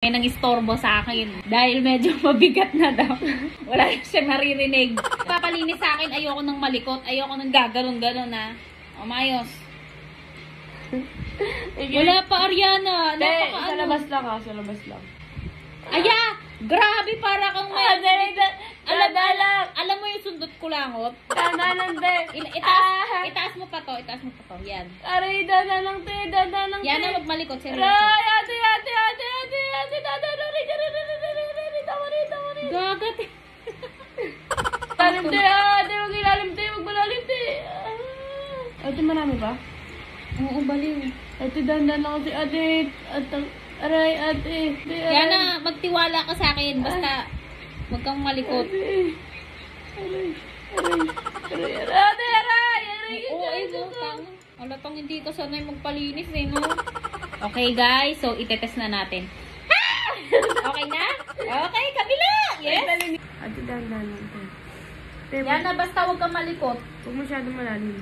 May nang-istorbo sa akin dahil medyo mabigat na daw. Wala siyang naririnig. Papalinis sa akin, ayoko nang malikot, ayoko nang gaganon-ganon na. Umayos. Wala pa, Ariana. Sa labas lang ha, sa labas lang. Aya! Grabe, para kang may... Alam mo yung sundot ko langot? Dadalang, te. Itaas mo pa to, itaas mo pa to. Yan. Aray, dadalang, te. Dadalang, te. Yan ang magmalikot, seryoso. Aray, ate. Dadalang, tama rin. Gagat. Lalim, te. Ate, wag ilalim, te. Wag malalim, te. Ate, marami ba? Oo, baliw. Ate, dandan ako si ate. Aray, ate. Yan na, magtiwala ka sa akin. Basta, huwag kang malikot. Aray. Oo, halatang hindi ka sanay magpalinis eh, no? Okay, guys. So, itetest na natin. Okay na? Okay, kabila! Yes! Ate, dandan. Yan na, basta huwag kang malikot. Huwag masyadong malalim.